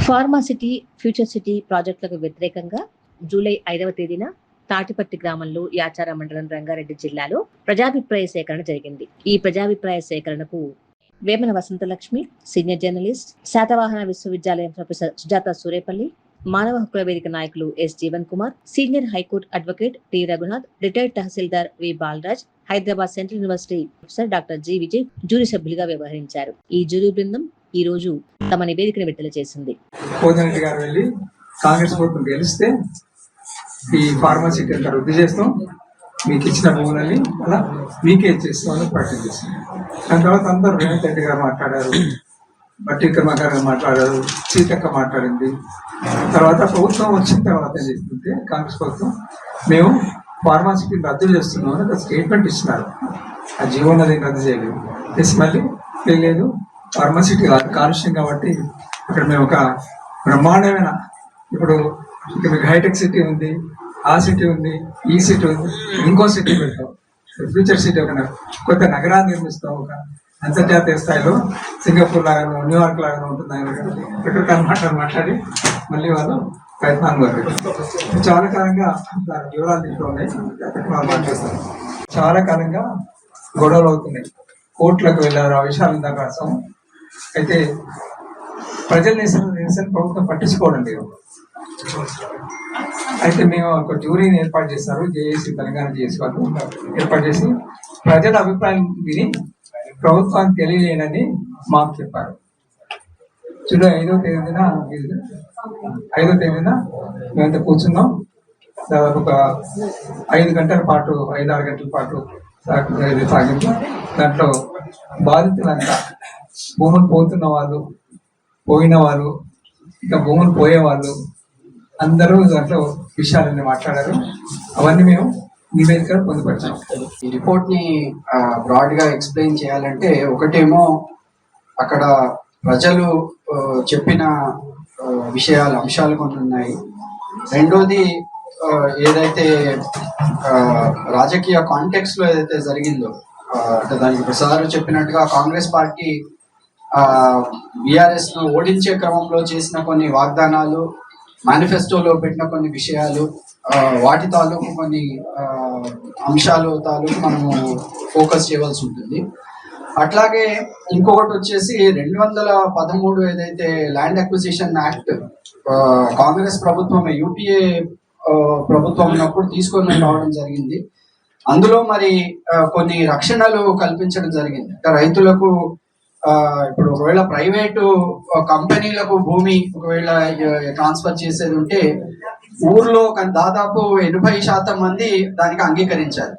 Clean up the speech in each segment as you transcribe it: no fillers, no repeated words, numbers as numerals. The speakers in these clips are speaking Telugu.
ఫార్మాసిటీ, ఫ్యూచర్ సిటీ ప్రాజెక్టులకు వ్యతిరేకంగా జూలై 5వ తేదీన తాటిపర్తి గ్రామంలో యాచార మండలం రంగారెడ్డి జిల్లాలో ప్రజాభిప్రాయ సేకరణ జరిగింది. ఈ ప్రజాభిప్రాయ సేకరణకు వేమన వసంతలక్ష్మి, సీనియర్ జర్నలిస్ట్, శాతవాహన విశ్వవిద్యాలయం ప్రొఫెసర్ సుజాత సూరేపల్లి, మానవ హక్కుల వేదిక నాయకులు S Jeevan Kumar, senior high court advocate T Raghunath, retired tahsildar V Balaraj, Hyderabad central university professor doctor G Vijay jury సభ్యులుగా వ్యవహరించారు. ఈ జ్యూరీ బృందం ఈ రోజు తమ నివేదికను విడుదల చేసింది. కోదండరెడ్డి గారు వెళ్ళి కాంగ్రెస్ ప్రభుత్వం గెలిస్తే ఈ ఫార్మాసిటీ అంతా రద్దు చేస్తాం, మీకు ఇచ్చిన భూములని అలా మీకే ఇచ్చేస్తామని ప్రకటన చేసింది. దాని తర్వాత అందరూ రేవంత్ రెడ్డి గారు మాట్లాడారు, బట్టి కర్మకార్ గారు మాట్లాడారు, సీతక్క మాట్లాడింది. తర్వాత ప్రభుత్వం వచ్చిన తర్వాత ఏం చేస్తుంటే కాంగ్రెస్ ప్రభుత్వం మేము ఫార్మాసిటీని రద్దు చేస్తున్నామని ఒక స్టేట్మెంట్ ఇస్తున్నారు. ఆ జీవోన్నది రద్దు చేయలేదు, చేసి మళ్ళీ లేదు ఫార్మాసిటీ కాలుష్యం కాబట్టి ఇక్కడ మేము ఒక బ్రహ్మాండమైన ఇప్పుడు ఇక్కడ మీకు హైటెక్ సిటీ ఉంది, ఆ సిటీ ఉంది, ఈ సిటీ ఉంది, ఇంకో సిటీ పెడతాం, ఫ్యూచర్ సిటీ ఒక కొత్త నగరాన్ని నిర్మిస్తాం, ఒక అంతర్జాతీయ స్థాయిలో సింగపూర్ లాగానో న్యూయార్క్ లాగానో ఉంటుంది. ఇక్కడ మాట్లాడి మళ్ళీ వాళ్ళు ప్రయత్నాలు మొదలుపెట్టారు. చాలా కాలంగా వివరాలు దీంట్లో ఉన్నాయి, మాట్లాడతారు. చాలా కాలంగా గొడవలు అవుతున్నాయి, కోర్టులకు వెళ్ళారు, ఆ విషయాలు దాకా రాసాం. అయితే ప్రజల నిరసన ప్రభుత్వం పట్టించుకోవడం లేదు. అయితే మేము ఒక జ్యూరీని ఏర్పాటు చేశారు, జేఏసీ తెలంగాణ జేఏసీ వాళ్ళు ఏర్పాటు చేసి ప్రజల అభిప్రాయం విని ప్రభుత్వానికి తెలియలేనని మాకు చెప్పారు. జూలై 5వ తేదీన మేమంతా కూర్చున్నాం. దాదాపు ఒక 5 గంటల పాటు 5-6 గంటల పాటు సాగింది. దాంట్లో బాధితులంతా భూములు పోతున్న వాళ్ళు, పోయిన వాళ్ళు, ఇంకా భూములు పోయేవాళ్ళు అందరూ దాంట్లో విషయాలన్నీ మాట్లాడారు. అవన్నీ మేము నివేదిక పొందుపరిచాం. ఈ రిపోర్ట్ ని బ్రాడ్ గా ఎక్స్ప్లెయిన్ చేయాలంటే, ఒకటేమో అక్కడ ప్రజలు చెప్పిన అంశాలు కొన్ని ఉన్నాయి. రెండోది ఏదైతే రాజకీయ కాంటెక్స్ట్ లో ఏదైతే జరిగిందో, అంటే దానికి ప్రసాద్ చెప్పినట్టుగా కాంగ్రెస్ పార్టీ బీఆర్ఎస్ ను ఓడించే క్రమంలో చేసిన కొన్ని వాగ్దానాలు, మేనిఫెస్టోలో పెట్టిన కొన్ని విషయాలు, వాటి తాలూకు కొన్ని అంశాలు తాలూకు మనము ఫోకస్ చేయవలసి ఉంటుంది. అట్లాగే ఇంకొకటి వచ్చేసి 213 ఏదైతే ల్యాండ్ అక్విజిషన్ యాక్ట్ కాంగ్రెస్ ప్రభుత్వం యూపీఏ ప్రభుత్వం ఉన్నప్పుడు తీసుకొని రావడం జరిగింది. అందులో మరి కొన్ని రక్షణలు కల్పించడం జరిగింది. రైతులకు ఇప్పుడు ఒకవేళ ప్రైవేటు కంపెనీలకు భూమి ఒకవేళ ట్రాన్స్ఫర్ చేసేది ఉంటే ఊర్లో దాదాపు 80% మంది దానికి అంగీకరించారు.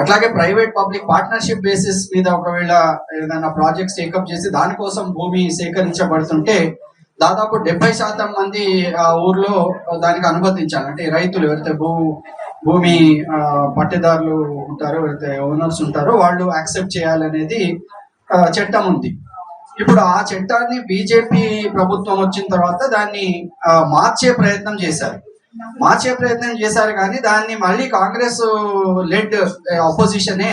అట్లాగే ప్రైవేట్ పబ్లిక్ పార్ట్నర్షిప్ బేసిస్ మీద ఒకవేళ ఏదైనా ప్రాజెక్ట్స్ టేకప్ చేసి దానికోసం భూమి సేకరించబడుతుంటే దాదాపు 70% మంది ఆ ఊర్లో దానికి అనుమతించాలి. అంటే రైతులు ఎవరైతే భూమి పట్టేదారులు ఉంటారో, ఎవరైతే ఓనర్స్ ఉంటారో వాళ్ళు యాక్సెప్ట్ చేయాలనేది చట్టం ఉంది. ఇప్పుడు ఆ చట్టాన్ని బీజేపీ ప్రభుత్వం వచ్చిన తర్వాత దాన్ని మార్చే ప్రయత్నం చేశారు కానీ దాన్ని మళ్ళీ కాంగ్రెస్ లెడ్ అపోజిషనే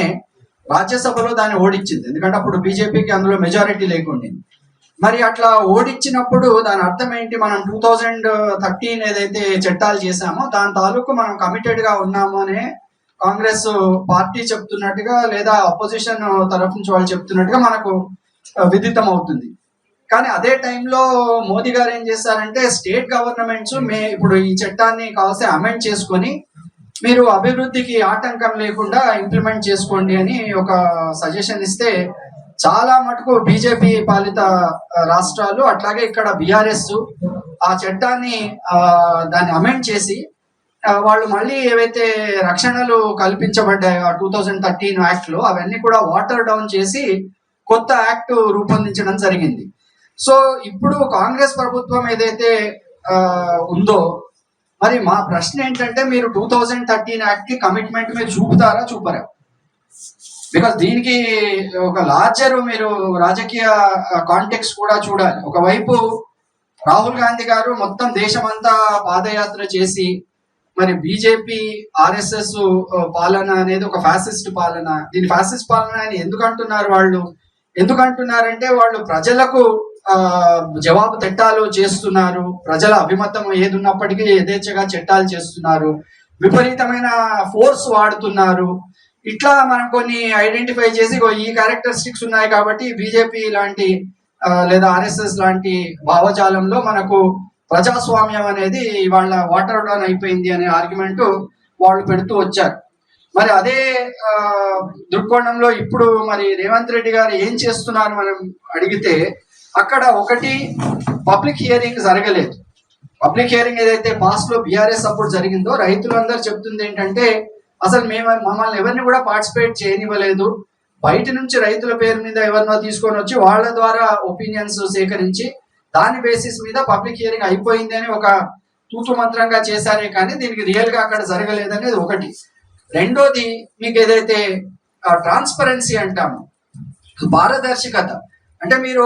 రాజ్యసభలో దాన్ని ఓడించింది. ఎందుకంటే అప్పుడు బీజేపీకి అందులో మెజారిటీ లేకుండే. మరి అట్లా ఓడించినప్పుడు దాని అర్థం ఏంటి? మనం 2013 ఏదైతే చట్టాలు చేశామో దాని తాలూకు మనం కమిటెడ్ గా ఉన్నాము అనే కాంగ్రెస్ పార్టీ చెప్తున్నట్టుగా, లేదా అపోజిషన్ తరఫు నుంచి వాళ్ళు చెప్తున్నట్టుగా మనకు విదితం అవుతుంది. కానీ అదే టైంలో మోదీ గారు ఏం చేశారంటే, స్టేట్ గవర్నమెంట్స్ ఇప్పుడు ఈ చట్టాన్ని కావాల్సి అమెండ్ చేసుకొని మీరు అభివృద్ధికి ఆటంకం లేకుండా ఇంప్లిమెంట్ చేసుకోండి అని ఒక సజెషన్ ఇస్తే చాలా మటుకు బీజేపీ పాలిత రాష్ట్రాలు, అట్లాగే ఇక్కడ బీఆర్ఎస్ ఆ చట్టాన్ని దాన్ని అమెండ్ చేసి వాళ్ళు మళ్ళీ ఏవైతే రక్షణలు కల్పించబడ్డాయో 2013 యాక్ట్ లో అవన్నీ కూడా వాటర్ డౌన్ చేసి కొత్త యాక్ట్ రూపొందించడం జరిగింది. సో ఇప్పుడు కాంగ్రెస్ ప్రభుత్వం ఏదైతే ఉందో, మరి మా ప్రశ్న ఏంటంటే, మీరు 2013 యాక్ట్ కి కమిట్మెంట్ మీరు చూపరా? బికాస్ దీనికి ఒక లార్జర్ మీరు రాజకీయ కాంటెక్స్ట్ కూడా చూడాలి. ఒకవైపు రాహుల్ గాంధీ గారు మొత్తం దేశమంతా పాదయాత్ర చేసి, మరి బీజేపీ ఆర్ఎస్ఎస్ పాలన అనేది ఒక ఫ్యాసిస్ట్ పాలన, దీని ఫ్యాసిస్ట్ పాలన అని ఎందుకు అంటున్నారంటే వాళ్ళు ప్రజలకు జవాబు చట్టాలు చేస్తున్నారు, ప్రజల అభిమతం ఏది ఉన్నప్పటికీ యథేచ్ఛగా చట్టాలు చేస్తున్నారు, విపరీతమైన ఫోర్స్ వాడుతున్నారు. ఇట్లా మనం కొన్ని ఐడెంటిఫై చేసి ఈ క్యారెక్టరిస్టిక్స్ ఉన్నాయి కాబట్టి బీజేపీ లాంటి లేదా ఆర్ఎస్ఎస్ లాంటి భావజాలంలో మనకు ప్రజాస్వామ్యం అనేది వాళ్ళ వాటర్ డౌన్ అయిపోయింది అనే ఆర్గ్యుమెంట్ వాళ్ళు పెడుతూ వచ్చారు. మరి అదే దృక్కోణంలో ఇప్పుడు మరి రేవంత్ రెడ్డి గారు ఏం చేస్తున్నారు మనం అడిగితే, అక్కడ ఒకటి పబ్లిక్ హియరింగ్ జరగలేదు. పబ్లిక్ హియరింగ్ ఏదైతే పాస్ట్ లో బీఆర్ఎస్ అప్పుడు జరిగిందో రైతులందరూ చెప్తుంది ఏంటంటే, అసలు మమ్మల్ని ఎవరిని కూడా పార్టిసిపేట్ చేయనివ్వలేదు, బయట నుంచి రైతుల పేరు మీద ఎవరినో తీసుకొని వచ్చి వాళ్ళ ద్వారా ఒపీనియన్స్ సేకరించి దాని బేసిస్ మీద పబ్లిక్ హియరింగ్ అయిపోయింది అని ఒక తూతు మంత్రంగా చేశారే కానీ దీనికి రియల్ గా అక్కడ జరగలేదనేది ఒకటి. రెండోది, మీకు ఏదైతే ట్రాన్స్పరెన్సీ అంటాము, పారదర్శకత, అంటే మీరు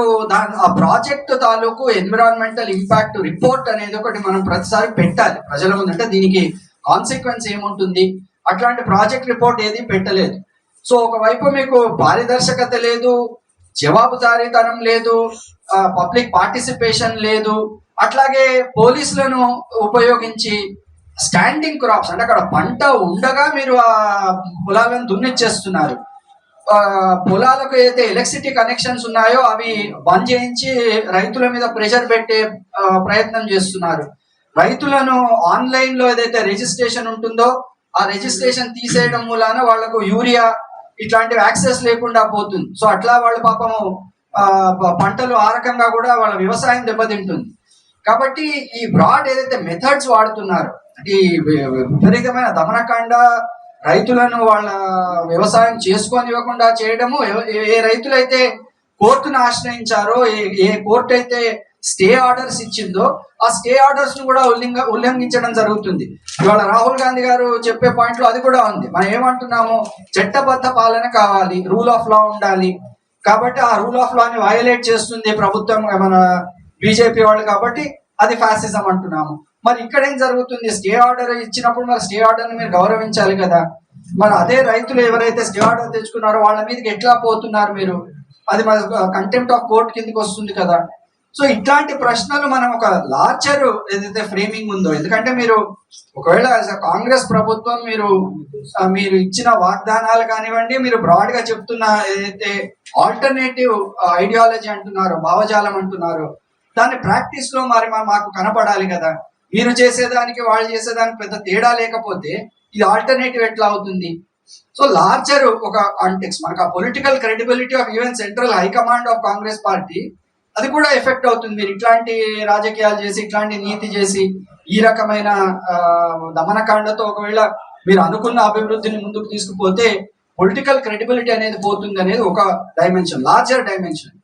ఆ ప్రాజెక్ట్ తాలూకు ఎన్విరాన్మెంటల్ ఇంపాక్ట్ రిపోర్ట్ అనేది ఒకటి మనం ప్రతిసారి పెట్టాలి ప్రజల ముందు. అంటే దీనికి కాన్సిక్వెన్స్ ఏముంటుంది, అట్లాంటి ప్రాజెక్ట్ రిపోర్ట్ ఏది పెట్టలేదు. సో ఒకవైపు మీకు పారదర్శకత లేదు, జవాబుదారీతనం లేదు, పబ్లిక్ పార్టిసిపేషన్ లేదు, అట్లాగే పోలీసులను ఉపయోగించి స్టాండింగ్ క్రాప్స్, అంటే అక్కడ పంట ఉండగా మీరు ఆ పొలాలను దున్నిచ్చేస్తున్నారు. పొలాలకు అయితే ఎలక్ట్రిసిటీ కనెక్షన్స్ ఉన్నాయో అవి బంద్ చేయించి రైతుల మీద ప్రెషర్ పెట్టే ప్రయత్నం చేస్తున్నారు. రైతులను ఆన్లైన్ లో ఏదైతే రిజిస్ట్రేషన్ ఉంటుందో ఆ రిజిస్ట్రేషన్ తీసేయడం మూలాన వాళ్లకు యూరియా ఇట్లాంటివి యాక్సెస్ లేకుండా పోతుంది. సో అట్లా వాళ్ళ పాపము పంటలు ఆ రకంగా కూడా వాళ్ళ వ్యవసాయం దెబ్బతింటుంది. కాబట్టి ఈ బ్రాడ్ ఏదైతే మెథడ్స్ వాడుతున్నారు, ఈ విపరీతమైన దమనకాండ, రైతులను వాళ్ళ వ్యవసాయం చేసుకోనివ్వకుండా చేయడము, ఏ రైతులైతే కోర్టును ఆశ్రయించారో, ఏ కోర్టు అయితే స్టే ఆర్డర్స్ ఇచ్చిందో ఆ స్టే ఆర్డర్స్ ను కూడా ఉల్లంఘించడం జరుగుతుంది. ఇవాళ రాహుల్ గాంధీ గారు చెప్పే పాయింట్ లో అది కూడా ఉంది. మనం ఏమంటున్నాము, చట్టబద్ధ పాలన కావాలి, రూల్ ఆఫ్ లా ఉండాలి. కాబట్టి ఆ రూల్ ఆఫ్ లా ని వయలేట్ చేస్తుంది ప్రభుత్వం, మన బీజేపీ వాళ్ళు, కాబట్టి అది ఫ్యాసిజం అంటున్నాము. మరి ఇక్కడ ఏం జరుగుతుంది, స్టే ఆర్డర్ ఇచ్చినప్పుడు మరి స్టే ఆర్డర్ ని మీరు గౌరవించాలి కదా. మరి అదే రైతులు ఎవరైతే స్టే ఆర్డర్ తెచ్చుకున్నారో వాళ్ళ మీదకి ఎట్లా పోతున్నారు మీరు, అది మన కంటెంప్ట్ ఆఫ్ కోర్ట్ కిందకి వస్తుంది కదా. సో ఇట్లాంటి ప్రశ్నలు మనం ఒక లార్జర్ ఏదైతే ఫ్రేమింగ్ ఉందో, ఎందుకంటే మీరు ఒకవేళ కాంగ్రెస్ ప్రభుత్వం మీరు ఇచ్చిన వాగ్దానాలు కానివ్వండి, మీరు బ్రాడ్ గా చెప్తున్న ఏదైతే ఆల్టర్నేటివ్ ఐడియాలజీ అంటున్నారో, భావజాలం అంటున్నారో, దాన్ని ప్రాక్టీస్ లో మరి మాకు కనపడాలి కదా. మీరు చేసేదానికి వాళ్ళు చేసేదానికి పెద్ద తేడా లేకపోతే ఇది ఆల్టర్నేటివ్ ఎట్లా అవుతుంది. సో లార్జర్ ఒక కాంటెక్స్ట్, మనకు ఆ political credibility of even central high command of Congress party అది కూడా ఎఫెక్ట్ అవుతుంది. మీరు ఇట్లాంటి రాజకీయాలు చేసి, ఇట్లాంటి నీతి చేసి, ఈ రకమైన దమనకాండతో ఒకవేళ మీరు అనుకున్న అభివృద్ధిని ముందుకు తీసుకుపోతే పొలిటికల్ క్రెడిబిలిటీ అనేది పోతుంది అనేది ఒక డైమెన్షన్, లార్జర్ డైమెన్షన్.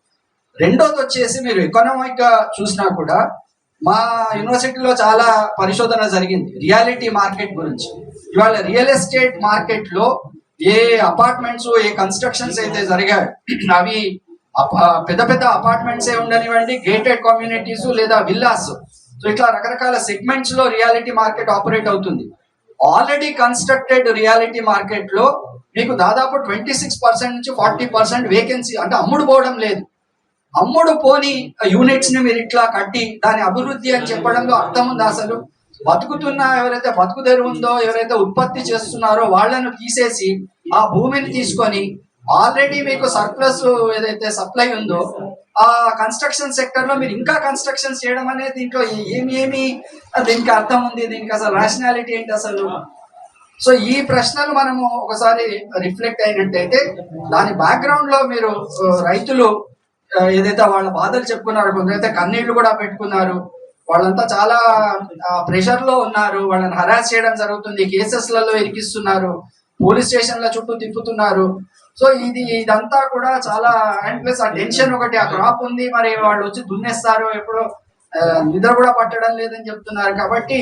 రెండోది వచ్చేసి మీరు ఎకనామిక్ గా చూసినా కూడా మా యూనివర్సిటీలో చాలా పరిశోధన జరిగింది రియాలిటీ మార్కెట్ గురించి. ఇవాళ రియల్ ఎస్టేట్ మార్కెట్ లో ఏ అపార్ట్మెంట్స్, ఏ కన్స్ట్రక్షన్స్ అయితే జరిగాయి అవి పెద్ద పెద్ద అపార్ట్మెంట్స్ ఏ ఉండనివ్వండి, గేటెడ్ కమ్యూనిటీస్ లేదా విల్లాస్, సో ఇట్లా రకరకాల సెగ్మెంట్స్ లో రియాలిటీ మార్కెట్ ఆపరేట్ అవుతుంది. ఆల్రెడీ కన్స్ట్రక్టెడ్ రియాలిటీ మార్కెట్ లో మీకు దాదాపు 26% నుంచి 40% వేకెన్సీ, అంటే అమ్ముడు పోవడం లేదు. అమ్ముడు పోని యూనిట్స్ ని మీరు ఇట్లా కట్టి దాని అభివృద్ధి అని చెప్పడంలో అర్థం ఉంది అసలు? బతుకుతున్న ఎవరైతే బతుకు తెరువు ఉందో, ఎవరైతే ఉత్పత్తి చేస్తున్నారో వాళ్ళను తీసేసి ఆ భూమిని తీసుకొని ఆల్రెడీ మీకు సర్ప్లస్ ఏదైతే సప్లై ఉందో ఆ కన్స్ట్రక్షన్ సెక్టర్ లో మీరు ఇంకా కన్స్ట్రక్షన్స్ చేయడం అనేది దీంట్లో ఏమి దీనికి అర్థం ఉంది, దీనికి అసలు రేషనాలిటీ ఏంటి అసలు? సో ఈ ప్రశ్నలు మనము ఒకసారి రిఫ్లెక్ట్ అయినట్టయితే దాని బ్యాక్గ్రౌండ్ లో మీరు రైతులు ఏదైతే వాళ్ళ బాధలు చెప్పుకున్నారో, కొందరైతే కన్నీళ్లు కూడా పెట్టుకున్నారు, వాళ్ళంతా చాలా ప్రెషర్ లో ఉన్నారు, వాళ్ళని హరాస్ చేయడం జరుగుతుంది, కేసెస్లలో ఇరికిస్తున్నారు, పోలీస్ స్టేషన్ల చుట్టూ తిప్పుతున్నారు. సో ఇదంతా కూడా చాలా, అండ్ ప్లస్ ఆ టెన్షన్ ఒకటి, ఆ క్రాప్ ఉంది, మరి వాళ్ళు వచ్చి దున్నేస్తారు, ఎప్పుడో నిద్ర కూడా పట్టడం లేదని చెప్తున్నారు. కాబట్టి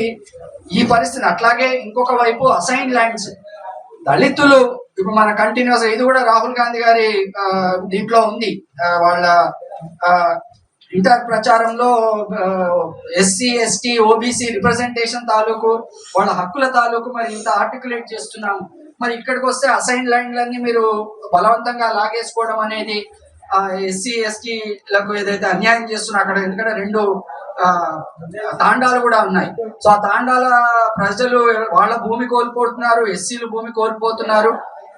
ఈ పరిస్థితి. అట్లాగే ఇంకొక వైపు అసైన్ ల్యాండ్స్, దళితులు ఇప్పుడు మన కంటిన్యూస్, ఇది కూడా రాహుల్ గాంధీ గారి దీంట్లో ఉంది, వాళ్ళ ఇంటర్ ప్రచారంలో ఎస్సీ ఎస్టీ ఓబీసీ రిప్రజెంటేషన్ తాలూకు, వాళ్ళ హక్కుల తాలూకు మరి ఇంత ఆర్టికులేట్ చేస్తున్నాము. మరి ఇక్కడికి వస్తే అసైన్ ల్యాండ్లన్నీ మీరు బలవంతంగా లాగేసుకోవడం అనేది, ఎస్సీ ఎస్టీలకు ఏదైతే అన్యాయం చేస్తున్నా అక్కడ, ఎందుకంటే 2 తాండాలు కూడా ఉన్నాయి. సో ఆ తాండాల ప్రజలు వాళ్ళ భూమి కోల్పోతున్నారు, ఎస్సీలు భూమి కోల్పోతున్నారు.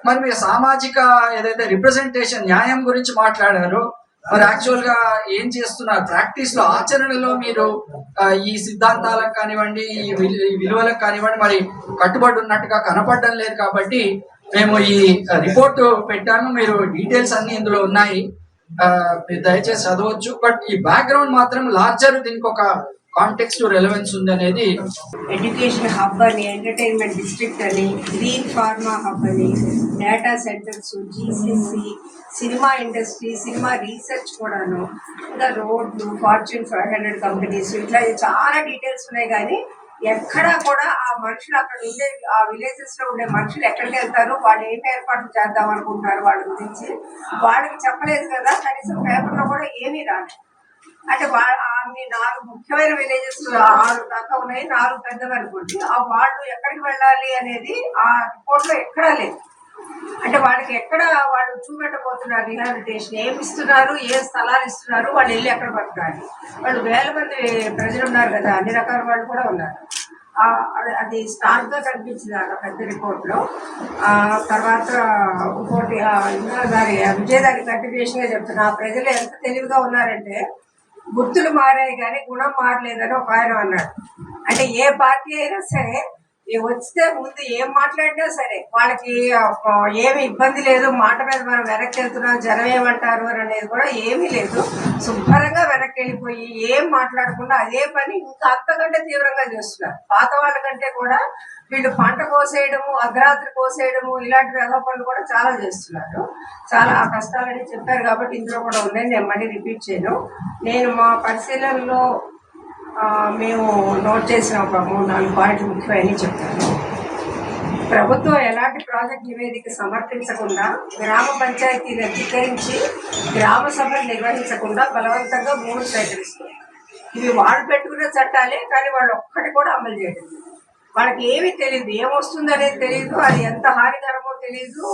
మరి మీరు సామాజిక ఏదైతే రిప్రజెంటేషన్ న్యాయం గురించి మాట్లాడారో, మరి యాక్చువల్ గా ఏం చేస్తున్నారు ప్రాక్టీస్ లో, ఆచరణలో మీరు ఈ సిద్ధాంతాలకు కానివ్వండి, ఈ విలువలకు కానివ్వండి మరి కట్టుబడి ఉన్నట్టుగా కనపడడం లేదు. కాబట్టి మేము ఈ రిపోర్ట్ పెట్టాము, మీరు డీటెయిల్స్ అన్ని ఇందులో ఉన్నాయి, మీరు దయచేసి చదవచ్చు. బట్ ఈ బ్యాక్గ్రౌండ్ మాత్రం లార్జర్, దీనికి ఒక కాంటెక్స్ట్ రెలవెన్స్ ఉంది అనేది. ఎడ్యుకేషన్ హబ్ అని, ఎంటర్టైన్మెంట్ డిస్ట్రిక్ట్ అని, గ్రీన్ ఫార్మా హబ్ అని, data centres, GCC, cinema industry, cinema research కూడాను, ఇంకా రోడ్లు, ఫార్చ్యూన్ 500 కంపెనీస్, ఇట్లా చాలా డీటెయిల్స్ ఉన్నాయి. కానీ ఎక్కడా కూడా ఆ మనుషులు అక్కడ ఉండే, ఆ విలేజెస్ లో ఉండే మనుషులు ఎక్కడికి వెళ్తారు, వాళ్ళు ఏం ఏర్పాట్లు చేద్దాం అనుకుంటారు వాళ్ళ గురించి వాళ్ళకి చెప్పలేదు కదా. కనీసం పేపర్లో కూడా ఏమీ రాలేదు. అంటే అన్ని 4 ముఖ్యమైన విలేజెస్ 6 దాకా ఉన్నాయి, 4 పెద్దవి అనుకోండి. ఆ వాళ్ళు ఎక్కడికి వెళ్ళాలి అనేది ఆ రిపోర్ట్ లో ఎక్కడా లేదు. అంటే వాళ్ళకి ఎక్కడ వాళ్ళు చూపెట్టబోతున్నారు, రిహాబిలిటేషన్ ఏమి ఇస్తున్నారు, ఏ స్థలాలు ఇస్తున్నారు, వాళ్ళు వెళ్ళి ఎక్కడ బతకాలి. వాళ్ళు 1000 మంది ప్రజలు ఉన్నారు కదా, అన్ని రకాల వాళ్ళు కూడా ఉన్నారు. అది స్టార్ట్ గా కనిపించింది ఆ పెద్ద రిపోర్ట్ లో. తర్వాత ఇంకోటి ఇందులో దాని విజయ్ దాని కంటిన్యూషన్ గా చెప్తున్నా, ప్రజలు ఎంత తెలివిగా ఉన్నారంటే గుర్తులు మారాయి కానీ గుణం మారలేదని ఒక ఆయన అన్నాడు. అంటే ఏ పార్టీ అయినా సరే వస్తే ముందు ఏం మాట్లాడినా సరే వాళ్ళకి ఏమి ఇబ్బంది లేదు, మాట మీద మనం వెనక్కి వెళ్తున్నాం, జనం ఏమంటారు అనేది కూడా ఏమీ లేదు. శుభ్రంగా వెనక్కి వెళ్ళిపోయి ఏం మాట్లాడకుండా అదే పని ఇంకా అంతకంటే తీవ్రంగా చేస్తున్నారు. పాత వాళ్ళ కంటే కూడా వీళ్ళు పంట కోసేయడము, అర్ధరాత్రి కోసేయడము, ఇలాంటి వ్యవహార పనులు కూడా చాలా చేస్తున్నారు. చాలా కష్టాలని చెప్పారు కాబట్టి ఇందులో కూడా ఉన్నాయి, నేను మళ్ళీ రిపీట్ చేయను. నేను మా పరిశీలనలో మేము నోట్ చేసిన ఒక 3-4 పాయింట్లు ముఖ్యమైనవి చెప్తాను. ప్రభుత్వం ఎలాంటి ప్రాజెక్ట్ నివేదిక సమర్పించకుండా, గ్రామ పంచాయతీని అధికరించి గ్రామ సభలు నిర్వహించకుండా బలవంతంగా భూములు సేకరిస్తుంది. ఇవి వాళ్ళు పెట్టుకునే చట్టాలే, కానీ వాళ్ళు ఒక్కటి కూడా అమలు చేయడం. వాళ్ళకి ఏమీ తెలియదు, ఏమొస్తుంది అనేది తెలియదు, అది ఎంత హానికరమో తెలియదు,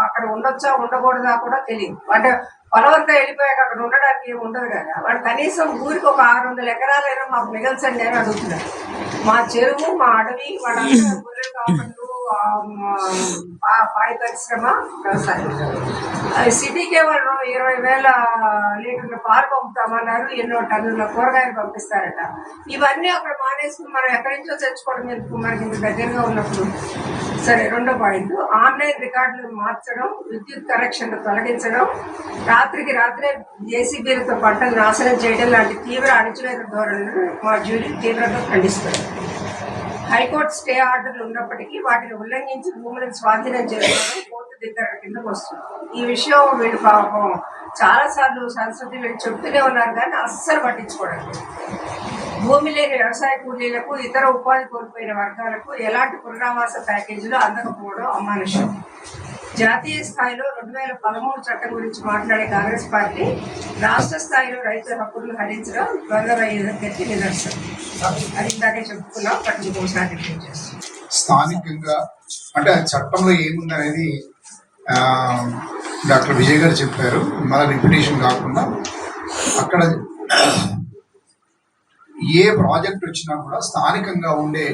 అక్కడ ఉండొచ్చా ఉండకూడదా కూడా తెలియదు. అంటే పొలవంతా వెళ్ళిపోయాక అక్కడ ఉండడానికి ఏమి ఉండదు కదా. వాడు కనీసం ఊరికి ఒక 600 ఎకరాలైనా మాకు మిగల్చండి అని అడుగుతున్నారు. మా చెరువు, మా అడవి, వాళ్ళంతా గొర్రెలు కాపళ్ళు, పాడి పరిశ్రమ, వ్యవసాయం. సిటీకే వాళ్ళు 20,000 లీటర్ల పాలు పంపుతామన్నారు, ఎన్నో టన్నుల కూరగాయలు పంపిస్తారట. ఇవన్నీ అక్కడ మానేసుకుని మనం ఎక్కడి నుంచో తెచ్చుకోవడం ఎందుకు, మనకి ఇంత దగ్గరగా ఉన్నప్పుడు. సరే, 2వ పాయింట్, ఆన్లైన్ రికార్డులను మార్చడం, విద్యుత్ కనెక్షన్లు తొలగించడం, రాత్రికి రాత్రే జేసీబీలతో పంటలు నాశనం చేయడం లాంటి తీవ్ర అణచివేత ధోరణులను మా జ్యూరీ తీవ్రంగా ఖండిస్తారు. హైకోర్టు స్టే ఆర్డర్లు ఉన్నప్పటికీ వాటిని ఉల్లంఘించి భూములను స్వాధీనం చేసుకోవడం కోర్టు ధిక్కరణ కిందకు వస్తుంది. ఈ విషయం వీళ్ళు పాపం చాలాసార్లు సంస్కృతి వీళ్ళు చెప్తూనే ఉన్నారు కానీ అస్సలు పట్టించుకోవడం. భూమి లేని వ్యవసాయ కూలీలకు, ఇతర ఉపాధి కోల్పోయిన వర్గాలకు ఎలాంటి పునరావాస ప్యాకేజీలు అందకపోవడం అమానుషం. జాతీయ స్థాయిలో 2013 చట్టం గురించి మాట్లాడే కాంగ్రెస్ పార్టీ రాష్ట్ర స్థాయిలో రైతుల హక్కులను హరించడం త్వరగతి నిదర్శనం. అది ఇందాకే చెప్పుకున్నాం, పట్టించుకోసారి రిపీట్ చేస్తాం. స్థానికంగా అంటే చట్టంలో ఏముంది అనేది డాక్టర్ విజయ్ గారు చెప్పారు. మన రిపిటేషన్ కాకుండా అక్కడ ఏ ప్రాజెక్ట్ వచ్చినా కూడా స్థానికంగా ఉండే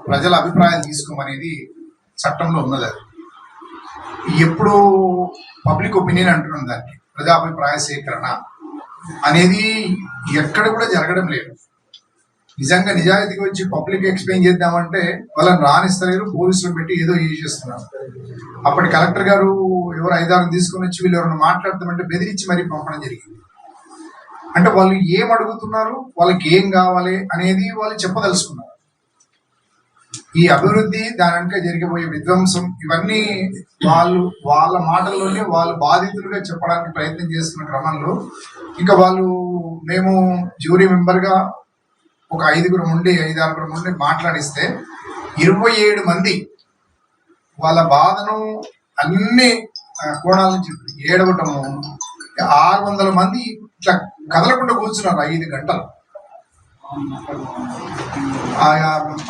ప్రజల అభిప్రాయాలు తీసుకోమనేది చట్టంలో ఉన్నది. అది ఎప్పుడు పబ్లిక్ ఒపీనియన్ అంటున్నాం, దాన్ని ప్రజాభిప్రాయ సేకరణ అనేది ఎక్కడ కూడా జరగడం లేదు. నిజంగా నిజాయితీగా వచ్చి పబ్లిక్ ఎక్స్ప్లెయిన్ చేద్దామంటే వాళ్ళని రానిస్తలేరు, పోలీసులు పెట్టి ఏదో చేసేస్తున్నారు. అప్పటి కలెక్టర్ గారు ఎవరు 5-6 తీసుకొని వచ్చి వీళ్ళు ఎవరైనా మాట్లాడతామంటే బెదిరించి మరీ పంపడం జరిగింది. అంటే వాళ్ళు ఏం అడుగుతున్నారు, వాళ్ళకి ఏం కావాలి అనేది వాళ్ళు చెప్పదలుచుకున్నారు. ఈ అభివృద్ధి, దాని వెనుక జరిగిపోయే విధ్వంసం, ఇవన్నీ వాళ్ళు వాళ్ళ మాటల్లోనే వాళ్ళు బాధితులుగా చెప్పడానికి ప్రయత్నం చేస్తున్న క్రమంలో ఇంకా వాళ్ళు, మేము జ్యూరీ మెంబర్గా ఒక 5-6 ఉండి మాట్లాడిస్తే 27 మంది వాళ్ళ బాధను అన్ని కోణాల నుంచి ఏడవటము, 600 మంది ఇట్లా కదలకుండా కూర్చున్నారు 5 గంటలు.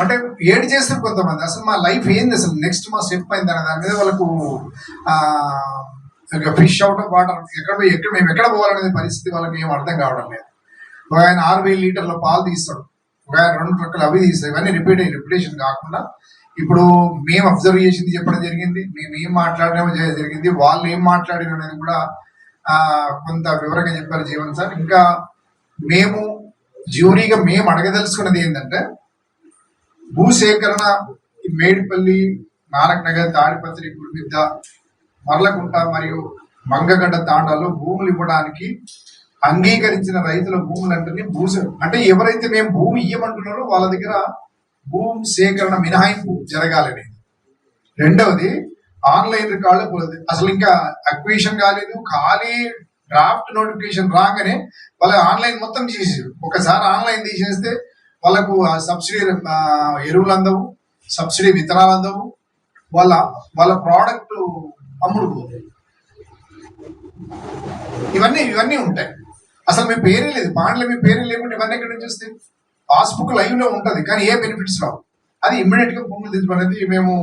అంటే ఏడు చేస్తారు కొంతమంది. అసలు మా లైఫ్ ఏంది, అసలు నెక్స్ట్ మా స్టెప్ అయింది అనే దాని మీద వాళ్ళకు ఫిష్ అవుట్ ఆఫ్ వాటర్ ఎక్కడ మేము ఎక్కడ పోవాలనేది పరిస్థితి వాళ్ళకి ఏం అర్థం కావడం లేదు. ఒక ఆయన 6,000 లీటర్ల పాలు తీస్తాడు, ఒక ఆయన 2 ట్రక్కులు అవి తీస్తాడు. ఇవన్నీ రిపిటేషన్ కాకుండా ఇప్పుడు మేము అబ్జర్వ్ చేసింది చెప్పడం జరిగింది, మేము ఏం మాట్లాడడం జరిగింది, వాళ్ళు ఏం మాట్లాడిన అనేది కూడా కొంత వివరంగా చెప్పారు జీవన్ సార్. ఇంకా మేము జ్యూరీగా మేము అడగదలుచుకున్నది ఏంటంటే భూసేకరణ మేడిపల్లి, నానక్ నగర్, తాడిపత్రి, గుడిమిద్ద, మర్లకుంట మరియు మంగగడ్డ తాండాల్లో భూములు ఇవ్వడానికి అంగీకరించిన రైతుల భూములంటే అంటే ఎవరైతే మేము భూమి ఇవ్వమంటున్నారో వాళ్ళ దగ్గర భూమి సేకరణ మినహాయింపు జరగాలని. రెండవది ఆన్లైన్ రికార్డు అసలు ఇంకా అక్విజిషన్ కాలేదు, ఖాళీ డ్రాఫ్ట్ నోటిఫికేషన్ రాగానే వాళ్ళ ఆన్లైన్ మొత్తం తీసేసారు. ఒకసారి ఆన్లైన్ తీసేస్తే వాళ్ళకు సబ్సిడీ ఎరువులు అందవు, సబ్సిడీ విత్తనాలు అందవు, వాళ్ళ ప్రోడక్ట్ అమ్ముడు. ఇవన్నీ ఉంటాయి. అసలు మీ పేరే లేదు, బాండ్లో మీ పేరే లేకుండా ఇవన్నీ ఎక్కడి నుంచి వస్తాయి? పాస్బుక్ లైవ్ లో ఉంటది కానీ ఏ బెనిఫిట్స్ రావు. అది ఇమ్మీడియట్ గా భూములు తెచ్చుకునేది మేము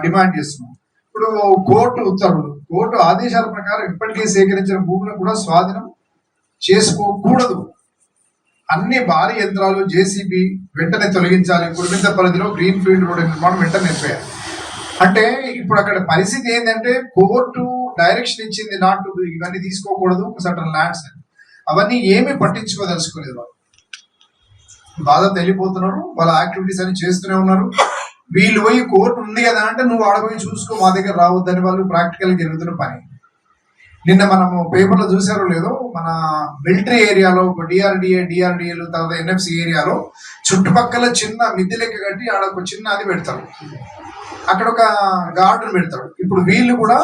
డిమాండ్ చేస్తున్నాం. ఇప్పుడు కోర్టు ఉత్తర్వులు, కోర్టు ఆదేశాల ప్రకారం ఇప్పటికే సేకరించిన భూములను కూడా స్వాధీనం చేసుకోకూడదు. అన్ని భారీ యంత్రాలు జేసీబీ వెంటనే తొలగించాలి. గుడిమిద్ద పరిధిలో గ్రీన్ ఫీల్డ్ రోడ్ నిర్మాణం వెంటనే నిలిపేయాలి. అంటే ఇప్పుడు అక్కడ పరిస్థితి ఏంటంటే కోర్టు డైరెక్షన్ ఇచ్చింది నాట్ ఇవన్నీ తీసుకోకూడదు సర్టన్ ల్యాండ్స్ అని. అవన్నీ ఏమీ పట్టించుకోదలుచుకోలేదు. వాళ్ళు బాధ తెలియపోతున్నారు, వాళ్ళ యాక్టివిటీస్ అని చేస్తూనే ఉన్నారు. వీళ్ళు పోయి కోర్టు ఉంది కదా అంటే నువ్వు ఆడపోయి చూసుకో, మా దగ్గర రావద్దని వాళ్ళు ప్రాక్టికల్ జరుగుతున్న పని. నిన్న మనము పేపర్లో చూసారో లేదో, మన మిలిటరీ ఏరియాలో డిఆర్డిఏలు తర్వాత ఎన్ఎఫ్సి ఏరియాలో చుట్టుపక్కల చిన్న మిద్దె లెక్క కట్టి ఆడ ఒక చిన్న అది పెడతారు, అక్కడ ఒక గార్డెన్ పెడతాడు. ఇప్పుడు వీళ్ళు కూడా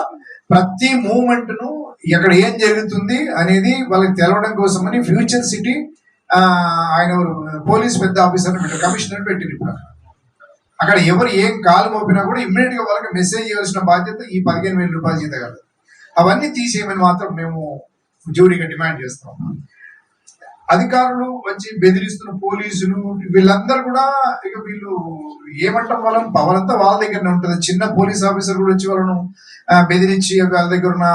ప్రతి మూమెంట్ ను ఎక్కడ ఏం జరుగుతుంది అనేది వాళ్ళకి తెలవడం కోసమని ఫ్యూచర్ సిటీ ఆయన పోలీస్ పెద్ద ఆఫీసర్ పెట్టారు, కమిషనర్ పెట్టారు. ఇప్పుడు అక్కడ ఎవరు ఏం కాలు మోపినా కూడా ఇమ్మీడియట్ గా వాళ్ళకి మెసేజ్ ఇవ్వాల్సిన బాధ్యత ఈ 15,000 రూపాయల జీతం కాదు. అవన్నీ తీసేయమని మాత్రం మేము జ్యూరీగా డిమాండ్ చేస్తాం. అధికారులు వచ్చి బెదిరిస్తున్న పోలీసులు వీళ్ళందరూ కూడా ఇక వీళ్ళు ఏమంటాం, వాళ్ళని పవర్ అంతా వాళ్ళ దగ్గరనే ఉంటుంది. చిన్న పోలీస్ ఆఫీసర్ కూడా వచ్చి వాళ్ళను బెదిరించి వాళ్ళ దగ్గర ఉన్న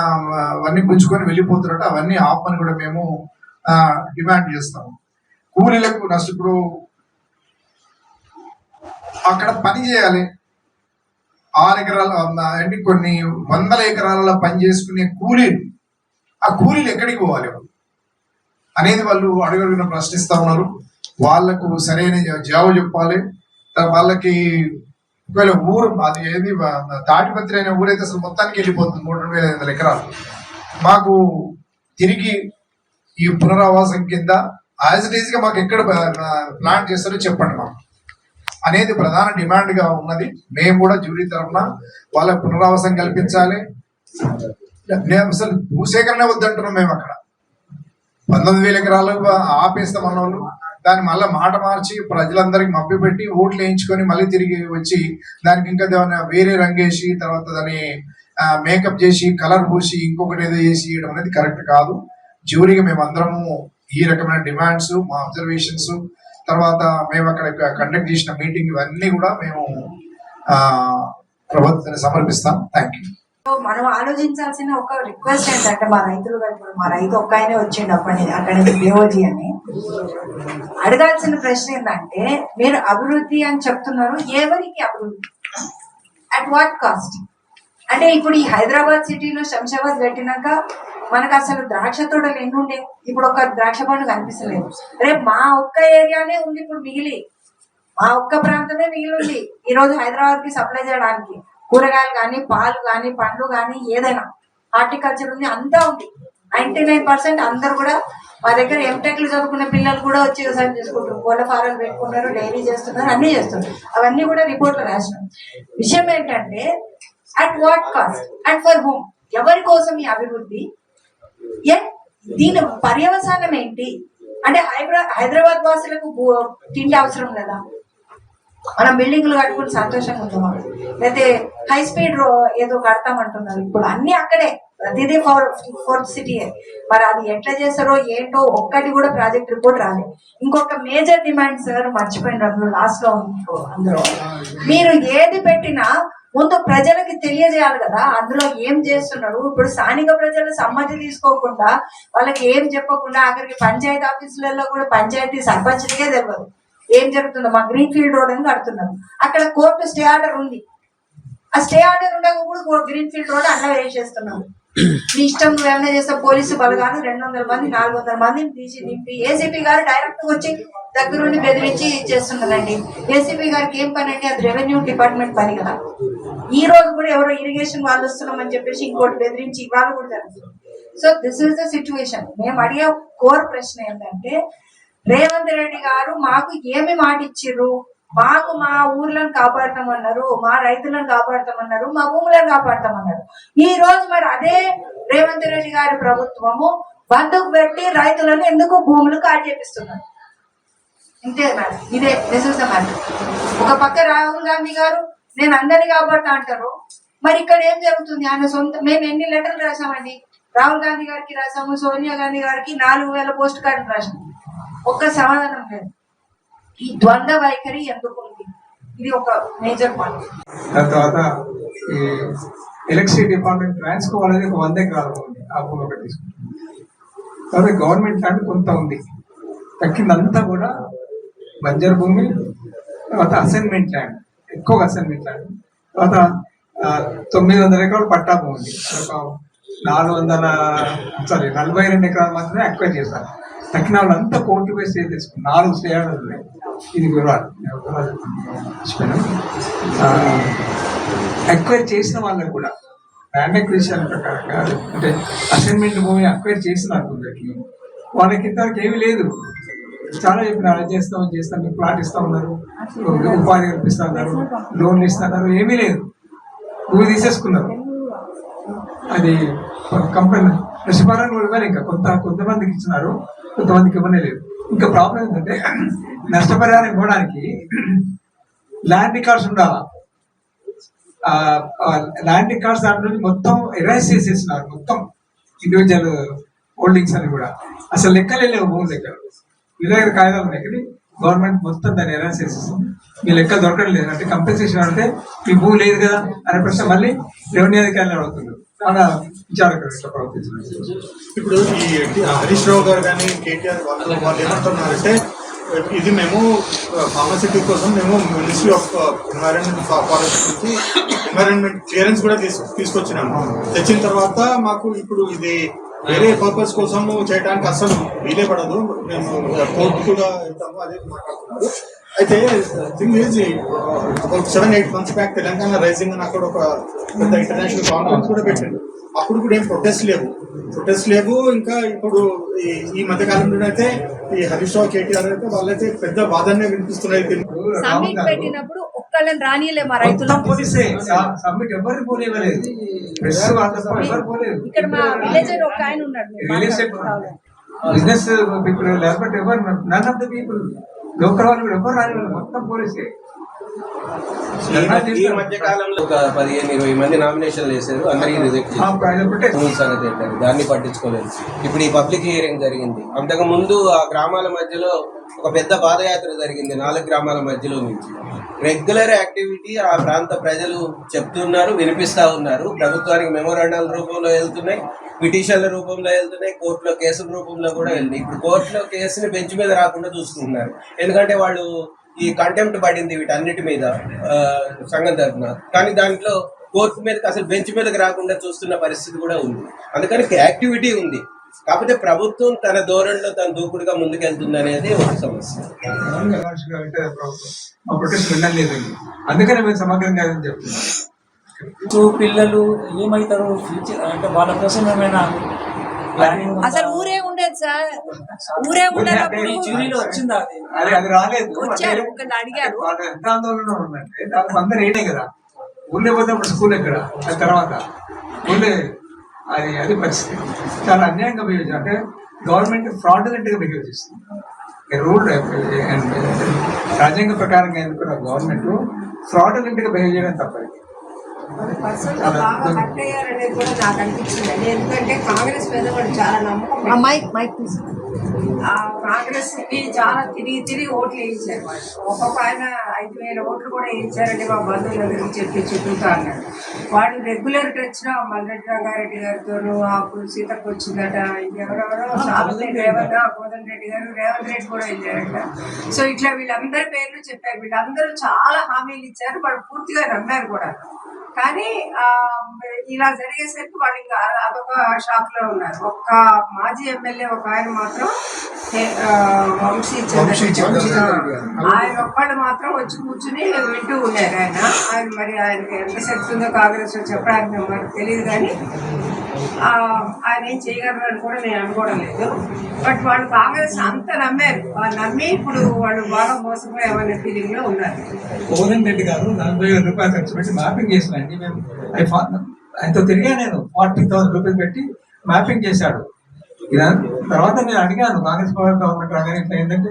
అవన్నీ పుంజుకొని వెళ్ళిపోతున్నట్టు అవన్నీ ఆపని కూడా మేము డిమాండ్ చేస్తాము. కూలీలకు ఇప్పుడు అక్కడ పని చేయాలి, 6 ఎకరాల అంటే కొన్ని 100 ఎకరాలలో పని చేసుకునే కూలీలు, ఆ కూలీలు ఎక్కడికి పోవాలి అనేది వాళ్ళు అడుగడుగున ప్రశ్నిస్తా ఉన్నారు. వాళ్లకు సరైన జవాబు చెప్పాలి. వాళ్ళకి ఒకవేళ ఊరు అది ఏది తాటిపత్రి అయిన ఊరైతే అసలు మొత్తానికి వెళ్ళిపోతుంది 3,500 ఎకరాలు. మాకు తిరిగి ఈ పునరావాసం కింద యాజ్ ఇట్ ఈజ్ గా మాకు ఎక్కడ ప్లాన్ చేస్తారో చెప్పండి మాకు అనేది ప్రధాన డిమాండ్ గా ఉన్నది. మేము కూడా జ్యూరీ తరఫున వాళ్ళకి పునరావాసం కల్పించాలి. అసలు భూసేకరణ వద్దంటున్నాం మేము. అక్కడ 19,000 ఎకరాలు ఆపేస్తాం అన్నోళ్ళు దాన్ని మళ్ళీ మాట మార్చి ప్రజలందరికి మభ్య పెట్టి ఓట్లు వేయించుకొని మళ్ళీ తిరిగి వచ్చి దానికి ఇంకా వేరే రంగేసి తర్వాత దాన్ని మేకప్ చేసి కలర్ పూసి ఇంకొకటి ఏదో చేసి ఇవ్వడం అనేది కరెక్ట్ కాదు. జ్యూరీగా మేము అందరము ఈ రకమైన డిమాండ్స్, మా అబ్జర్వేషన్స్, తర్వాత మేము అక్కడ కండక్ట్ చేసిన మీటింగ్ ఇవన్నీ కూడా మేము ప్రభుత్వాన్ని సమర్పిస్తాం. Thank you. మనం ఆలోచించాల్సిన ఒక రిక్వెస్ట్ ఏంటంటే మా రైతులు ఇప్పుడు మా రైతు ఒక్క ఆయనే వచ్చిండు అక్కడి నుంచి బిఓజీ అని అడగాల్సిన ప్రశ్న ఏంటంటే, మీరు అభివృద్ధి అని చెప్తున్నారు, ఎవరికి అభివృద్ధి, అట్ వాట్ కాస్ట్? అంటే ఇప్పుడు ఈ హైదరాబాద్ సిటీలో శంషాబాద్ పెట్టినాక మనకు అసలు ద్రాక్ష తోటలు ఎన్ని ఉండే, ఇప్పుడు ఒక ద్రాక్ష పండు కనిపిస్తలేదు. రేపు మా ఒక్క ఏరియానే ఉంది ఇప్పుడు మిగిలి, మా ఒక్క ప్రాంతమే మిగిలి ఉంది ఈ రోజు హైదరాబాద్ కి సప్లై చేయడానికి. కూరగాయలు కానీ, పాలు కానీ, పండ్లు కానీ, ఏదైనా హార్టికల్చర్ ఉంది, అంతా ఉంది. 99% అందరు కూడా మా దగ్గర ఎంటెక్లు చదువుకున్న పిల్లలు కూడా వచ్చి వ్యవసాయం చేసుకుంటారు, కోళ్ళ ఫారాలు పెట్టుకుంటారు, డైరీ చేస్తున్నారు, అన్ని చేస్తున్నారు. అవన్నీ కూడా రిపోర్ట్లు రాసినాం. విషయం ఏంటంటే at what cost and for home, ఎవరి కోసం ఈ అభివృద్ధి, దీని పర్యవసానం ఏంటి? అంటే హైదరాబాద్ వాసులకు తిండి అవసరం లేదా? మనం బిల్డింగ్లు కట్టుకుని సంతోషంగా ఉందామా? లేకపోతే హై స్పీడ్ ఏదో కడతామంటున్నారు, ఇప్పుడు అన్ని అక్కడే, ప్రతిదీ ఫోర్త్ సిటీ. మరి అది ఎట్లా చేస్తారో ఏంటో ఒక్కటి కూడా ప్రాజెక్ట్ రిపోర్ట్ రాలేదు. ఇంకొక మేజర్ డిమాండ్ సార్ మర్చిపోయినారు, అందులో లాస్ట్ లో అందులో మీరు ఏది పెట్టినా ముందు ప్రజలకి తెలియజేయాలి కదా అందులో ఏం చేస్తున్నారు. ఇప్పుడు స్థానిక ప్రజలు సమ్మతి తీసుకోకుండా వాళ్ళకి ఏం చెప్పకుండా ఆఖరికి పంచాయతీ ఆఫీసులలో కూడా పంచాయతీ సర్పంచ్కే తెలియదు ఏం జరుగుతుందో. మా గ్రీన్ ఫీల్డ్ రోడ్ అని కడుతున్నారు, అక్కడ కోర్టు స్టే ఆర్డర్ ఉంది. ఆ స్టే ఆర్డర్ ఉండక గ్రీన్ ఫీల్డ్ రోడ్ అలా వేసేస్తున్నారు. మీ ఇష్టం నువ్వు ఏమైనా చేస్తే పోలీసు బలగాలు 200 మంది 400 మందిని తీసి దింపి ఏసీపీ గారు డైరెక్ట్ వచ్చి దగ్గరుండి బెదిరించి చేస్తున్నారండి. ఏసీపీ గారికి ఏం పని అండి, అది రెవెన్యూ డిపార్ట్మెంట్ పని కదా. ఈ రోజు కూడా ఎవరో ఇరిగేషన్ వాళ్ళు వస్తున్నామని చెప్పేసి ఇంకోటి బెదిరించి ఇవాళ కూడా జరుగుతుంది. So this is the situation. మేము అడిగే కోర్ ప్రశ్న ఏంటంటే రేవంత్ రెడ్డి గారు మాకు ఏమి మాట ఇచ్చిర్రు, మాకు మా ఊర్లను కాపాడతామన్నారు, మా రైతులను కాపాడతామన్నారు, మా భూములను కాపాడతామన్నారు. ఈ రోజు మరి అదే రేవంత్ రెడ్డి గారి ప్రభుత్వము బంధుకు పెట్టి రైతులను ఎందుకు భూములు కాజేపిస్తున్నారు. ఇంతే మేడం, ఇదే నిజం మ్యాటర్. ఒక పక్క రాహుల్ గాంధీ గారు నేను అందరినీ కాపాడుతా అంటారు, మరి ఇక్కడ ఏం జరుగుతుంది? ఆయన సొంత మేము ఎన్ని లెటర్లు రాసామండి, రాహుల్ గాంధీ గారికి రాసాము, సోనియా గాంధీ గారికి 4000 పోస్ట్ కార్డులు రాసాము, ఒక్క సమాధానం లేదు. ఈ ద్వంద్వ వైఖరి ఎందుకు ఉంది? ఇది ఒక మేజర్ పాయింట్. దాని తర్వాత ఈ ఎలక్ట్రిసిటీ డిపార్ట్మెంట్ ట్రాన్స్కో అనేది ఒక 100 ఎకరాలు ఉంది, ఆ భూమి ఒకటి తీసుకుంటుంది. తర్వాత గవర్నమెంట్ ల్యాండ్ కొంత ఉంది, తక్కిందంతా కూడా బంజర్ భూమి. తర్వాత అసైన్మెంట్ ల్యాండ్, ఎక్కువగా అసైన్మెంట్ ల్యాండ్. తర్వాత 900 ఎకరాలు పట్టా భూమి ఉంది. ఒక 42 ఎకరాలు మాత్రమే అక్వైర్ చేశారు. తక్కిన వాళ్ళంతా కోర్టు బేస్ తీసుకున్నారు. 4 స్టే ఆర్డర్లు ఉన్నాయి. ఇది వివరాలు అక్వైర్ చేసిన వాళ్ళకి కూడా ల్యాండ్ అక్విజిషన్ ప్రకారంగా అంటే అసైన్మెంట్ భూమి అక్వైర్ చేసిన కొందరికి వాళ్ళకి ఇంతవరకు ఏమీ లేదు. చాలా చెప్పినారు, అది చేస్తాం మీకు ప్లాట్ ఇస్తా ఉన్నారు, ఉపాధి కల్పిస్తా ఉన్నారు, లోన్లు ఇస్తున్నారు, ఏమీ లేదు. భూమి తీసేసుకున్నారు. అది కంపెనీ నష్టపరంగా ఇవ్వాలి. ఇంకా కొంతమందికి ఇచ్చినారు, కొంతమందికి ఇవ్వనే లేదు. ఇంకా ప్రాబ్లం ఏంటంటే నష్టపరిహారం ఇవ్వడానికి ల్యాండ్ రికార్డ్స్ ఉండాలా. ల్యాండ్ రికార్డ్స్ దాంట్లో మొత్తం ఎరైజ్ చేసేసినారు, మొత్తం ఇండివిజువల్ హోల్డింగ్స్ అని కూడా అసలు లెక్కలే లేవు. భూమి లెక్కలు వీళ్ళ దగ్గర కాగితాలు ఉన్నాయి, కానీ గవర్నమెంట్ మొత్తం దాన్ని ఎరైజ్ చేసేస్తుంది. మీ లెక్క దొరకడం లేదు అంటే కంపెన్సేషన్ అంటే మీ భూమి లేదు కదా అనే ప్రశ్న మళ్ళీ రెవెన్యూ అధికారులు అడుగుతున్నారు. చాలా విచారకరంగా ప్రవర్తించారు. ఇప్పుడు ఈ హరీష్ రావు గారు కానీ కేటీఆర్ వాళ్ళు ఏమంటున్నారంటే ఇది మేము ఫార్మసిటీ కోసం మేము మినిస్ట్రీ ఆఫ్ ఎన్వైరన్మెంట్ ఫారెస్ట్ నుంచి ఎన్వైరన్మెంట్ క్లియరెన్స్ కూడా తీసుకొచ్చినాము. తెచ్చిన తర్వాత మాకు ఇప్పుడు ఇది వేరే పర్పస్ కోసం చేయడానికి అసలు వీలే పడదు, మేము కోర్టు కూడా వెళ్తాము అదే మాట్లాడుతున్నారు. అయితే థింగ్ ఈజ్ ఒక 7-8 months బ్యాక్ తెలంగాణ రైజింగ్ అని అక్కడ ఒక పెద్ద ఇంటర్నేషనల్ కాన్ఫరెన్స్ కూడా పెట్టింది. అప్పుడు కూడా ఏం ప్రొటెస్ట్ లేవు. ఇంకా ఇప్పుడు ఈ మధ్య కాలంలో అయితే ఈ హరీష్ రావు కేటీఆర్ అయితే వాళ్ళైతే పెద్ద వాదనే వినిపిస్తున్నాయి. పెట్టినప్పుడు ఒక్కళ్ళని రానియలే మా రైతులు. ఇక్కడ మా విలేజర్ ఒక ఆయన ఉన్నాడు, బిజినెస్ పీపుల్ లేకపోతే ఎవరు none of the people local వాళ్ళు కూడా ఎవరు రాని మొత్తం పోలీసే. ఈ మధ్య కాలంలో ఒక 15-20 మంది నామినేషన్లు వేశారు, అందరికీ రిజెక్ట్ సంగతి ఏంటంటే దాన్ని పట్టించుకోలేదు. ఇప్పుడు ఈ పబ్లిక్ హియరింగ్ జరిగింది. అంతకు ముందు ఆ గ్రామాల మధ్యలో ఒక పెద్ద పాదయాత్ర జరిగింది, 4 గ్రామాల మధ్యలో నుంచి. రెగ్యులర్ యాక్టివిటీ ఆ ప్రాంత ప్రజలు చెప్తున్నారు, వినిపిస్తా ఉన్నారు. ప్రభుత్వానికి మెమోరాండాల రూపంలో వెళ్తున్నాయి, పిటిషన్ల రూపంలో వెళ్తున్నాయి, కోర్టులో కేసుల రూపంలో కూడా వెళ్తున్నాయి. ఇప్పుడు కోర్టులో కేసుని బెంచ్ మీద రాకుండా చూసుకుంటున్నారు, ఎందుకంటే వాళ్ళు ఈ కంటెంప్ట్ పడింది వీటన్నిటి మీద సంఘం తరఫున. కానీ దాంట్లో కోర్టు మీదకి అసలు బెంచ్ మీదకి రాకుండా చూస్తున్న పరిస్థితి కూడా ఉంది. అందుకని యాక్టివిటీ ఉంది, కాకపోతే ప్రభుత్వం తన ధోరణిలో తన దూకుడుగా ముందుకెళ్తుంది అనేది ఒక సమస్య. అందుకనే మేము సమగ్రంగా చెప్తున్నాం. పిల్లలు ఏమవుతారు ఫ్యూచర్ అంటే వాళ్ళ కోసం ఏమైనా అసలు ఊరే ఉండేది సార్, ఊరే ఉండేటప్పుడు జ్యూరీలో వచ్చిందా అది రాలేదు. అడిగారు ఎంత ఆందోళన ఉందంటే దానికి అందరూ ఏడే కదా, ఊళ్ళో పోతే స్కూల్ ఎక్కడ, అది తర్వాత ఊళ్ళో అది పరిస్థితి. చాలా అన్యాయంగా బిహేవ్ చేస్తుంది. అంటే గవర్నమెంట్ ఫ్రాడ్యులెంట్ గా బిహేవ్ చేస్తుంది. రూల్ రాజ్యాంగ ప్రకారంగా ఎన్నుకున్న గవర్నమెంట్ ఫ్రాడ్యులెంట్ గా బిహేవ్ చేయడం తప్పది. పర్సన్ గా బాగా హర్ట్ అయ్యారనేది కూడా నాకు అనిపించింది. ఎందుకంటే కాంగ్రెస్ మీద వాళ్ళు చాలా నమ్మకం, మైక్ ఆ కాంగ్రెస్ కి చాలా తిరిగి ఓట్లు వేయించారు వాళ్ళు. ఒక్కొక్క ఆయన 5,000 ఓట్లు కూడా వేయించారండి మా బంధువుల గురించి చెప్పి చుట్టూతా అన్నాడు. వాళ్ళు రెగ్యులర్ టచ్ లో మల్లెడ్డి రంగారెడ్డి గారితోనూ అప్పుడు సీతకు వచ్చిందట, ఇంకెవరెవరో చాలా కోదండ రెడ్డి గారు, రేవంత్ రెడ్డి కూడా వెళ్ళారట. సో ఇట్లా వీళ్ళందరి పేర్లు చెప్పారు. వీళ్ళందరూ చాలా హామీలు ఇచ్చారు, వాళ్ళు పూర్తిగా నమ్మారు కూడా. కానీ ఇలా జరిగేసరికి వాళ్ళు ఇంకా అదొక షాక్ లో ఉన్నారు. ఒక్క మాజీ ఎమ్మెల్యే ఒక ఆయన మాత్రం వంశీ ఆయన ఒక్కళ్ళు మాత్రం వచ్చి కూర్చుని వింటూ ఉన్నారు. ఆయన మరి ఆయనకి ఎంత శక్తి ఉందో కాంగ్రెస్ లో చెప్పడానికి మనకు తెలియదు, కానీ ఆయన ఏం చేయగలరు అని కూడా నేను అనుకోవడం లేదు. బట్ వాళ్ళు కాంగ్రెస్ అంత నమ్మారు, వాళ్ళు నమ్మి ఇప్పుడు వాళ్ళు బాగా మోసపోయామనే ఫీలింగ్ లో ఉన్నారు. కోదండ రెడ్డి గారు 40,000 రూపాయలు ఖర్చు పెట్టి మ్యాపింగ్ చేసినండి. మేము ఆయనతో తిరిగా నేను 40,000 రూపాయలు పెట్టి మ్యాపింగ్ చేశాడు. ఇలా తర్వాత నేను అడిగాను కాంగ్రెస్ గవర్నమెంట్ రాగానే ఇట్లా ఏంటంటే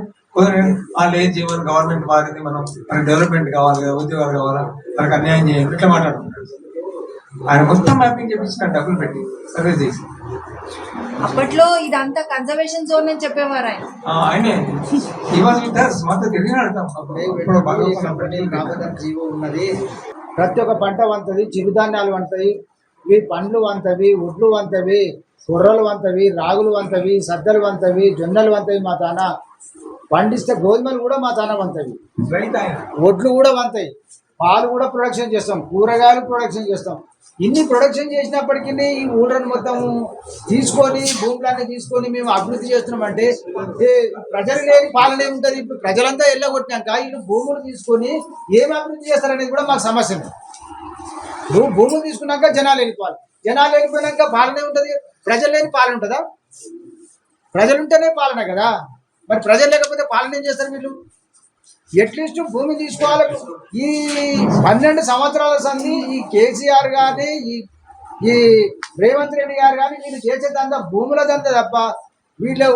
వాళ్ళు ఏం చేయమని గవర్నమెంట్ మారింది, మనకి డెవలప్మెంట్ కావాలి కదా, ఉద్యోగాలు కావాలా, మనకు అన్యాయం చేయాలి ఇట్లా మాట్లాడుతున్నాడు. ఆయన మొత్తం మ్యాపింగ్ చేపించిన డబ్బులు పెట్టి సర్వే చేసి. అప్పట్లో ఇదంతా కన్జర్వేషన్ జోన్ అని చెప్పేవారు ఆయన. ఆయనే మాతో తిరిగినాడు. జీవో ఉన్నది, ప్రతి ఒక్క పంట వంతది, చిరుధాన్యాలు వంతవి, ఇవి పండ్లు వంతవి, ఒడ్లు వంతవి, కుర్రలు వంతవి, రాగులు వంతవి, సద్దలు వంతవి, జొన్నలు వంతవి. మా తాన పండిస్తే గోధుమలు కూడా మా తాన వంతవి, ఒడ్లు కూడా వంతాయి, పాలు కూడా ప్రొడక్షన్ చేస్తాం, కూరగాయలు ప్రొడక్షన్ చేస్తాం. ఇన్ని ప్రొడక్షన్ చేసినప్పటికీ ఈ ఊళ్ళను మొత్తం తీసుకొని భూములన్నీ తీసుకొని మేము అభివృద్ధి చేస్తున్నామంటే ప్రజలు లేని పాలన ఏముంటుంది? ఇప్పుడు ప్రజలంతా ఎల్లగొట్టినాక వీళ్ళు భూములు తీసుకొని ఏం అభివృద్ధి చేస్తారనేది కూడా మాకు సమస్య. భూములు తీసుకున్నాక జనాలు వెళ్ళిపోవాలి, జనాలు వెళ్ళిపోయినాక పాలన ఏముంటుంది? ప్రజలు లేని పాలన ఉంటుందా? ప్రజలు ఉంటేనే పాలన కదా, మరి ప్రజలు లేకపోతే పాలన ఏం చేస్తారు వీళ్ళు? ఎట్లీస్ట్ భూమి తీసుకోవాలి. ఈ 12 సంవత్సరాల సంది ఈ కేసీఆర్ కానీ ఈ రేవంత్ రెడ్డి గారు కానీ వీళ్ళు చేసేదంతా భూముల దంతా తప్ప వీళ్ళు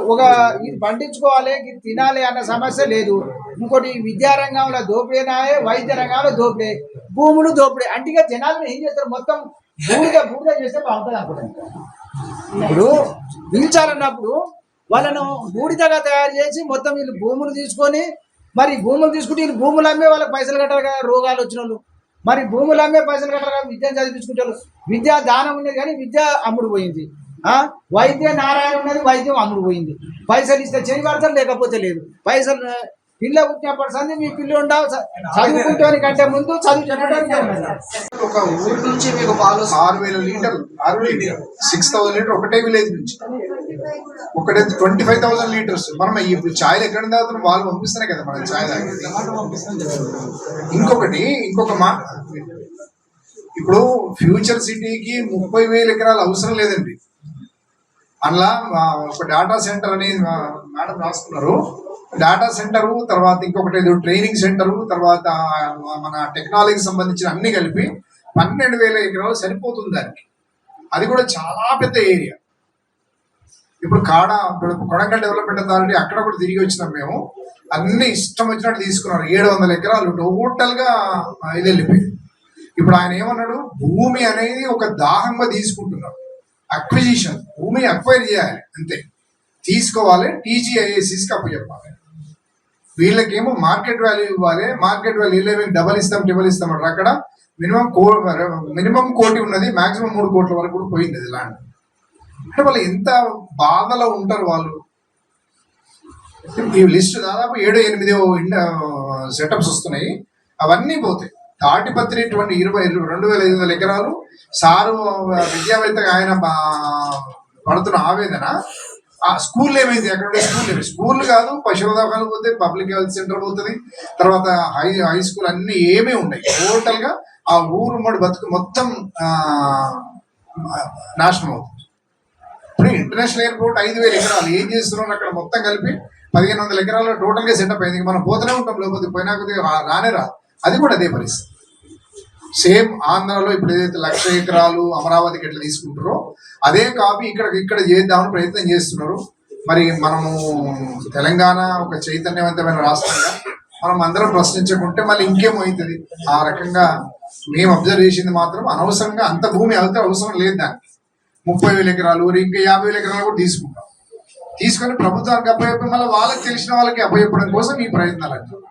ఇది పండించుకోవాలి, ఇది తినాలి అన్న సమస్య లేదు. ఇంకోటి విద్యారంగంలో దోపిడీనాయే, వైద్య రంగంలో దోపిడే, భూములు దోపిడే. అంటే జనాలను ఏం చేస్తారు? మొత్తం బూడిద చేస్తే బాగుంటుంది అనుకుంటాను. ఇప్పుడు పిలిచాలన్నప్పుడు వాళ్ళను బూడిదగా తయారు చేసి మొత్తం వీళ్ళు భూములు తీసుకొని, మరి భూములు తీసుకుంటే వీళ్ళు భూములు అమ్మే వాళ్ళకి పైసలు కట్టారు కదా, రోగాలు వచ్చిన వాళ్ళు. మరి భూములు అమ్మే పైసలు కట్టారు కదా, విద్యను చదివించుకుంటారు. విద్యా దానం ఉన్నది కానీ విద్య అమ్ముడు పోయింది. వైద్య నారాయణ ఉన్నది, వైద్యం అమ్ముడు పోయింది. పైసలు ఇస్తే చేయి పడతారు, లేకపోతే లేదు. పైసలు పిల్ల పుట్టినప్పటి సంది మీ పిల్ల ఉండవు, చదువుకుంటాని కంటే ముందు చదువు చెప్పడానికి. ఒక ఊరు నుంచి మీకు పాలు 6,000 లీటర్లు, 6,000 లీటర్ ఒకటే విలేజ్ నుంచి, ఒకటే 25,000 లీటర్స్. మనం ఇప్పుడు ఛాయలు ఎక్కడ తాగుతున్నాం? వాళ్ళు పంపిస్తున్నాయి కదా మనం ఛాయ్ తాగేది. ఇంకొక మాట, ఇప్పుడు ఫ్యూచర్ సిటీకి 30,000 ఎకరాలు అవసరం లేదండి. అందులో ఒక డేటా సెంటర్ అనేది మేడం రాసుకున్నారు. డేటా సెంటరు, తర్వాత ఇంకొకటి ట్రైనింగ్ సెంటరు, తర్వాత మన టెక్నాలజీకి సంబంధించిన అన్ని కలిపి 12,000 ఎకరాలు సరిపోతుంది దానికి. అది కూడా చాలా పెద్ద ఏరియా. ఇప్పుడు కొడంగల్ డెవలప్మెంట్ అథారిటీ అక్కడ కూడా తిరిగి వచ్చినాం మేము. అన్ని ఇష్టం వచ్చినట్టు తీసుకున్నారు. 700 ఎకరాలు టోటల్ గా ఇది వెళ్ళిపోయింది. ఇప్పుడు ఆయన ఏమన్నాడు? భూమి అనేది ఒక దాహంగా తీసుకుంటున్నారు. అక్విజిషన్, భూమి అక్వైర్ చేయాలి అంతే, తీసుకోవాలి, TGISCకి అప్పు చెప్పాలి. వీళ్ళకేమో మార్కెట్ వాల్యూ ఇవ్వాలి. మార్కెట్ వాల్యూ డబల్ ఇస్తాం అంటారు. అక్కడ మినిమం 1 కోటి ఉన్నది, మాక్సిమం 3 కోట్ల వరకు కూడా పోయింది అది ల్యాండ్. అంటే వాళ్ళు ఎంత బాధలో ఉంటారు వాళ్ళు. ఈ లిస్ట్ దాదాపు 7-8 సెటప్స్ వస్తున్నాయి, అవన్నీ పోతాయి. తాటిపత్రి 22,500 ఎకరాలు. సారు విద్యావేత్తగా ఆయన పడుతున్న ఆవేదన, ఆ స్కూల్ ఏమైంది? అక్కడ స్కూల్ కాదు, పశువుల దవాఖాలు పోతాయి, పబ్లిక్ హెల్త్ సెంటర్ పోతుంది, తర్వాత హై స్కూల్ అన్ని ఏమీ ఉన్నాయి. టోటల్ గా ఆ ఊరు బతుకు మొత్తం నాశనం అవుతుంది. ఇప్పుడు ఇంటర్నేషనల్ ఎయిర్పోర్ట్ 5,000 ఎకరాలు ఏం చేస్తున్నాం అక్కడ మొత్తం కలిపి 1,500 ఎకరాలు టోటల్ గా సెటప్ అయింది. మనం పోతూనే ఉంటాం, లేకపోతే పోయినా రానే రాదు. అది కూడా అదే పరిస్థితి. సేమ్ ఆంధ్రాలో ఇప్పుడు ఏదైతే 1,00,000 ఎకరాలు అమరావతికి ఎట్లా తీసుకుంటారో అదే కాపీ ఇక్కడ చేద్దామని ప్రయత్నం చేస్తున్నారు. మరి మనము తెలంగాణ ఒక చైతన్యవంతమైన రాష్ట్రంగా మనం అందరం ప్రశ్నించకుంటే మళ్ళీ ఇంకేమవుతుంది? ఆ రకంగా మేము అబ్జర్వ్ చేసింది మాత్రం అనవసరంగా అంత భూమి అయితే అవసరం లేదు దానికి 30,000 ఎకరాలు ఇంకా 50,000 ఎకరాలు కూడా తీసుకుంటాం. తీసుకొని ప్రభుత్వానికి అప్పచెప్పి మళ్ళీ వాళ్ళకి తెలిసిన వాళ్ళకి అప్పచెప్పడం కోసం ఈ ప్రయత్నాలు అంటారు.